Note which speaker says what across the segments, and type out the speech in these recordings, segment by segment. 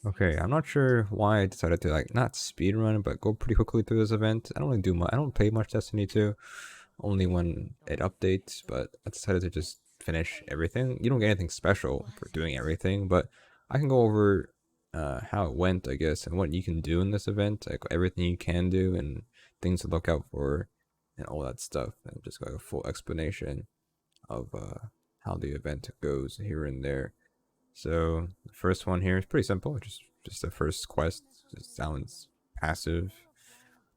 Speaker 1: Okay, I'm not sure why I decided to like not speed run, but go pretty quickly through this event. I don't really do much. I don't play much Destiny 2, only when it updates. But I decided to just finish everything. You don't get anything special for doing everything, but I can go over how it went, I guess, and what you can do in this event, like everything you can do and things to look out for, and all that stuff, and just like a full explanation of how the event goes here and there. So the first one here is pretty simple. Just the first quest. Just sounds passive.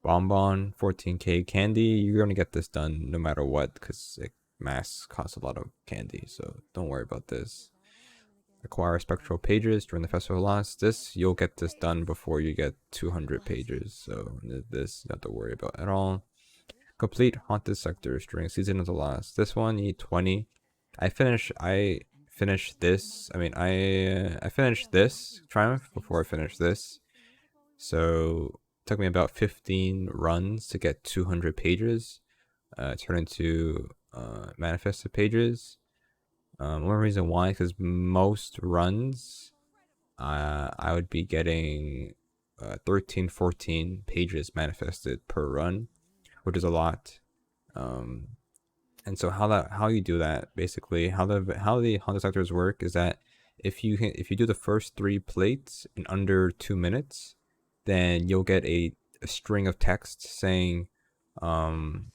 Speaker 1: Bonbon, 14k candy. You're gonna get this done no matter what, because masks cost a lot of candy. So don't worry about this. Acquire spectral pages during the festival loss. This you'll get this done before you get 200 pages. So this you don't have to worry about at all. Complete haunted sectors during season of the lost. This one you need 20. I finished this. I finished this triumph before I finished this. So it took me about 15 runs to get 200 pages. Turn into manifested pages. One reason why, because most runs, I would be getting 13, 14 pages manifested per run, which is a lot. Um, and so how you do that, basically how the haunted sectors work is that if you do the first 3 plates in under 2 minutes, then you'll get a string of text saying um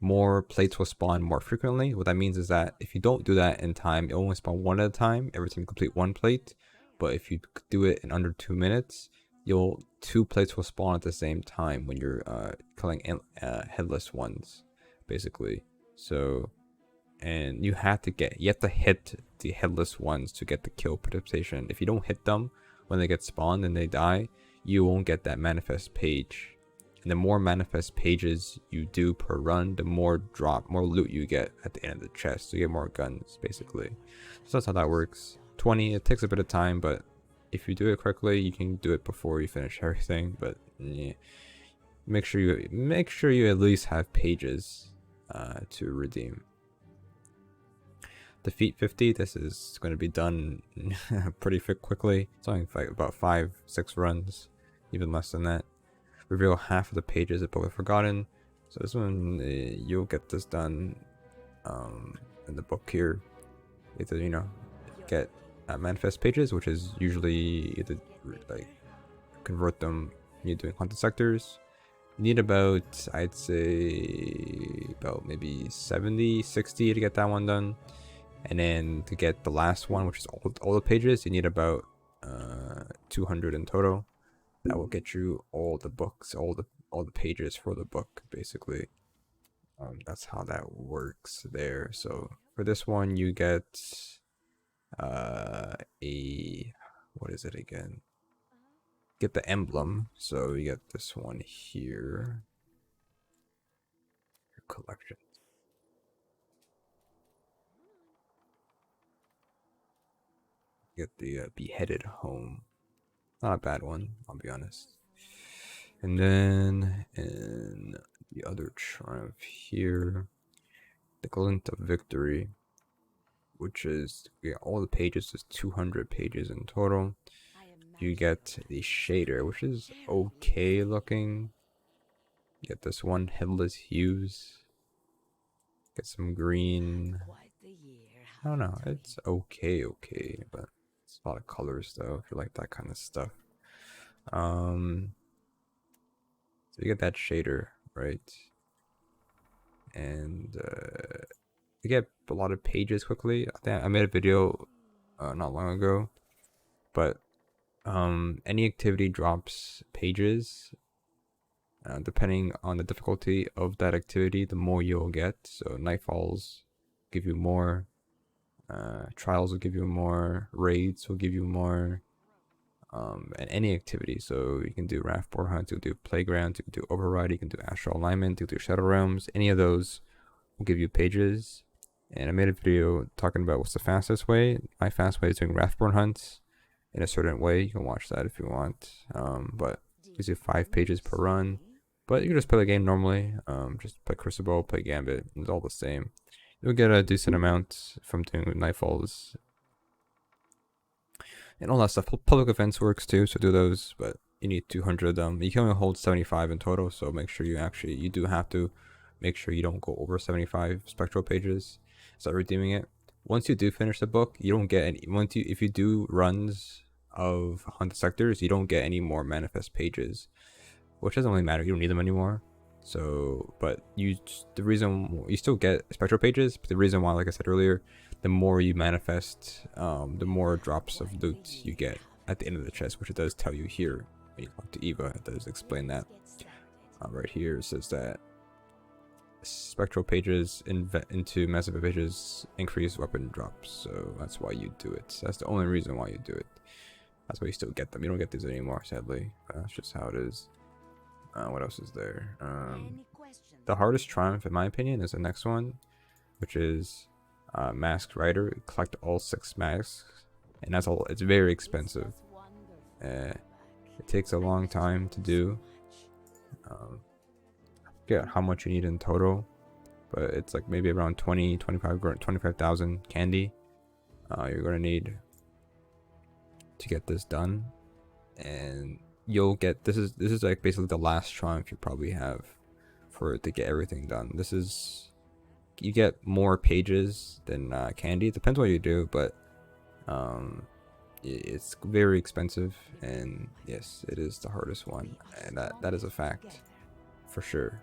Speaker 1: more plates will spawn more frequently. What that means is that if you don't do that in time, it only spawn one at a time every time you complete 1 plate. But if you do it in under 2 minutes, you'll 2 plates will spawn at the same time when you're killing headless ones, basically. So, and you have to hit the headless ones to get the kill participation. If you don't hit them when they get spawned and they die, you won't get that manifest page. And the more manifest pages you do per run, the more loot you get at the end of the chest. So you get more guns, basically. So that's how that works. 20, it takes a bit of time, but if you do it correctly, you can do it before you finish everything. But yeah, make sure you at least have pages to redeem. Defeat 50. This is going to be done pretty quickly. It's only like about 5-6 runs, even less than that. Reveal half of the pages that book are forgotten. So this one, you'll get this done in the book here. You have to, get manifest pages, which is usually either like convert them when you're doing haunted sectors. You need about, I'd say, about maybe 70, 60 to get that one done. And then to get the last one, which is all the pages, you need about 200 in total. That will get you all the books, all the pages for the book, basically. That's how that works there. So for this one, you get what is it again? Get the emblem. So you get this one here. Your collection. Get the beheaded home. Not a bad one, I'll be honest. And then in the other triumph here, the glint of victory, which is all the pages is 200 pages in total. You get the shader, which is okay looking. You get this one headless hues. Get some green. I don't know, it's okay, but it's a lot of colors though, if you like that kind of stuff. So you get that shader, right? And you get a lot of pages quickly. I think I made a video not long ago, but any activity drops pages. Depending on the difficulty of that activity, the more you'll get. So nightfalls give you more. Trials will give you more. Raids will give you more. And any activity. So you can do raft board hunt, you can do playground, you can do override, you can do astral alignment, you can do shadow realms. Any of those will give you pages. And I made a video talking about what's the fastest way. My fast way is doing raft board hunts in a certain way. You can watch that if you want. But it gives you 5 pages per run. But you can just play the game normally. Just play Crucible, play Gambit. It's all the same. You'll get a decent amount from doing Nightfalls. and all that stuff. Public events works too, so do those, but you need 200. You can only hold 75 in total, so make sure you do have to make sure you don't go over 75 spectral pages. Start redeeming it. Once you do finish the book, you don't get any. If you do runs of haunted sectors, you don't get any more manifest pages, which doesn't really matter. You don't need them anymore. So, but the reason you still get spectral pages, but the reason why, like I said earlier, the more you manifest, the more drops of loot you get at the end of the chest, which it does tell you here when you talk to Eva. It does explain that. Right here it says that spectral pages into massive pages increase weapon drops, so that's why you do it. That's the only reason why you do it. That's why you still get them. You don't get these anymore, sadly. But that's just how it is. What else is there? The hardest triumph, in my opinion, is the next one, which is Masked Rider. Collect all 6 masks, and that's all. It's very expensive. It takes a long time to do. I forget how much you need in total, but it's like maybe around 25,000 candy. You're gonna need to get this done, and you'll get this is like basically the last triumph you probably have for to get everything done. This is, you get more pages than candy. It depends what you do, but it's very expensive, and yes, it is the hardest one, and that is a fact for sure.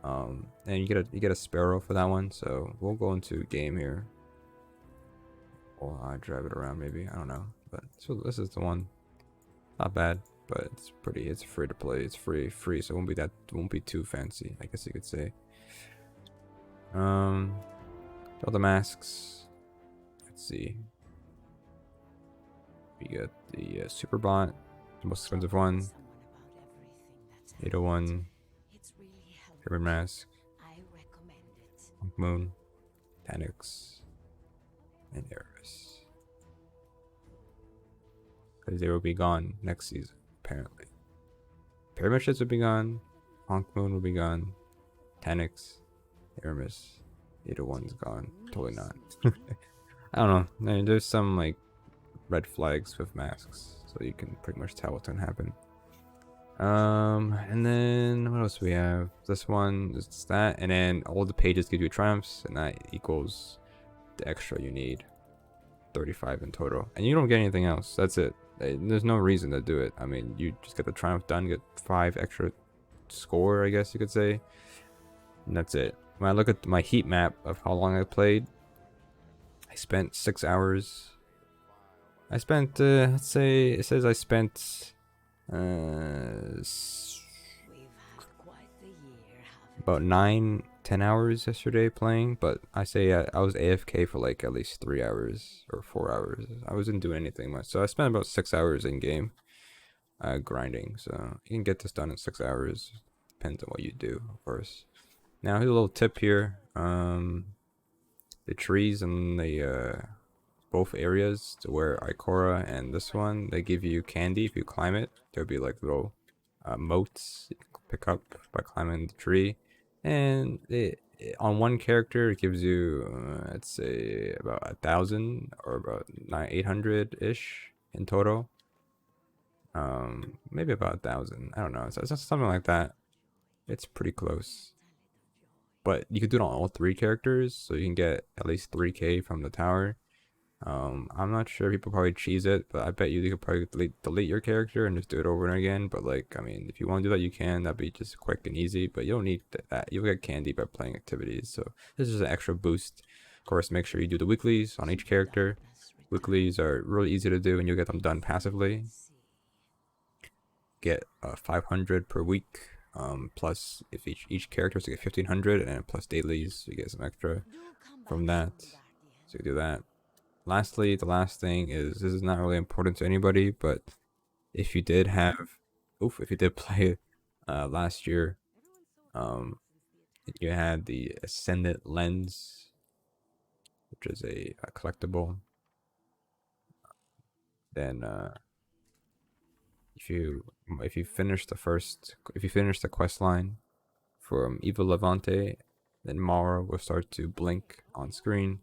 Speaker 1: And you get a sparrow for that one, so we'll go into game here, or I drive it around maybe, I don't know. But so this is the one. Not bad, but it's free to play. It's free, so it won't be too fancy, I guess you could say. All the masks. Let's see. We got the super bot, the most expensive one. 801. Pyramid mask. Moon. Tanix. And Eris. Because they will be gone next season, apparently. Pyramid ships will be gone. Honk Moon will be gone. Tanix. Aramis. 801's gone. Totally not. I don't know. There's some like red flags with masks, so you can pretty much tell what's gonna happen. And then what else do we have? This one is that, and then all the pages give you triumphs, and that equals the extra you need. 35 in total, and you don't get anything else. That's it. There's no reason to do it. I mean, you just get the triumph done, get 5 extra score, I guess you could say, and that's it. When I look at my heat map of how long I played, I spent 6 hours. I spent let's say it says I spent about 9-10 hours yesterday playing, but I say I was AFK for like at least 3 hours or 4 hours. I wasn't doing anything much, so I spent about 6 hours in game grinding. So you can get this done in 6 hours. Depends on what you do, of course. Now here's a little tip here. The trees in the both areas, to where Ikora and this one, they give you candy if you climb it. There'll be like little motes you can pick up by climbing the tree, and on one character it gives you let's say about 1,000 or about 800 ish in total. Maybe about 1,000. I don't know. It's something like that. It's pretty close. But you could do it on all 3 characters, so you can get at least 3k from the tower. I'm not sure, people probably cheese it, but I bet you could probably delete your character and just do it over and again. But like, I mean, if you want to do that, you can. That'd be just quick and easy, but you don't need that. You'll get candy by playing activities, so this is an extra boost. Of course, make sure you do the weeklies on each character. Weeklies are really easy to do, and you'll get them done passively. Get 500 per week. Plus if each character, so you get 1,500, and then plus dailies, so you get some extra from that. So you do that. Lastly, the last thing is, this is not really important to anybody, but if you did play last year, you had the Ascendant Lens, which is a collectible. Then if you finish the quest line from Eva Levante, then Mara will start to blink on screen.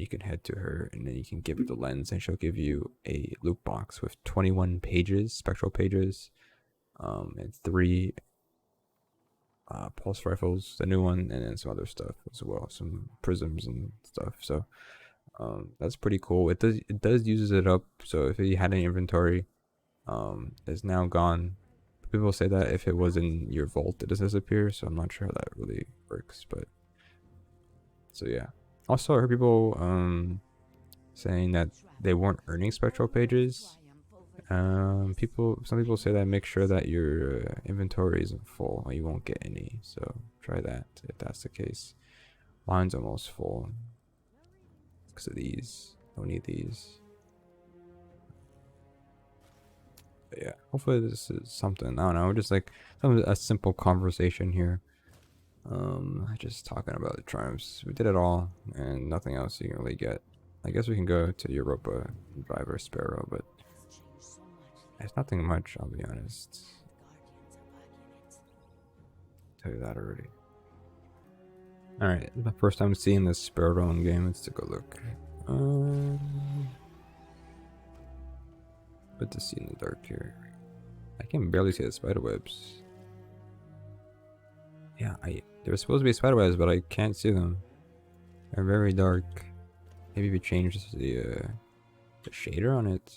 Speaker 1: You can head to her, and then you can give her the lens, and she'll give you a loot box with 21 pages, spectral pages, and 3 pulse rifles, the new one, and then some other stuff as well, some prisms and stuff. So that's pretty cool. It does uses it up. So if you had an inventory, it's now gone. People say that if it was in your vault, it does disappear. So I'm not sure how that really works, but so yeah. Also, I heard people saying that they weren't earning spectral pages. Some people say that make sure that your inventory isn't full, or you won't get any. So try that if that's the case. Mine's almost full because of these. Don't need these. But yeah, hopefully this is something. I don't know, just like a simple conversation here. Just talking about the triumphs. We did it all, and nothing else you can really get. I guess we can go to Europa and drive our Sparrow, but it's nothing much, I'll be honest. I'll tell you that already. Alright, the first time seeing this Sparrow in game. Let's take a look. Good to see in the dark here. I can barely see the spiderwebs. Yeah, there's supposed to be spiderwebs, but I can't see them. They're very dark. Maybe we change the shader on it.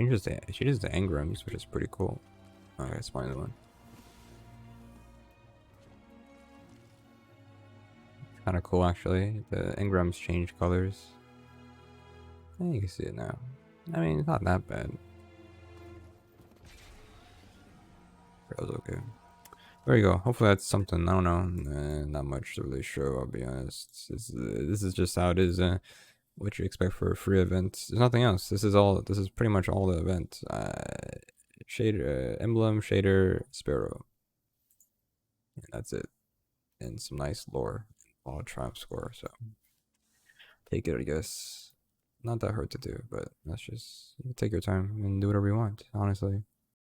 Speaker 1: It changes the engrams, which is pretty cool. Alright, let's find the one. It's kind of cool actually. The engrams change colors. And you can see it now. I mean, it's not that bad. That was okay. There you go. Hopefully that's something. I don't know. Not much to really show, I'll be honest. This is just how it is. What you expect for a free event. There's nothing else. This is pretty much all the event. Shader, emblem, shader, Sparrow. And that's it. And some nice lore. All triumph score. So take it, I guess. Not that hard to do, but that's just take your time and do whatever you want, honestly.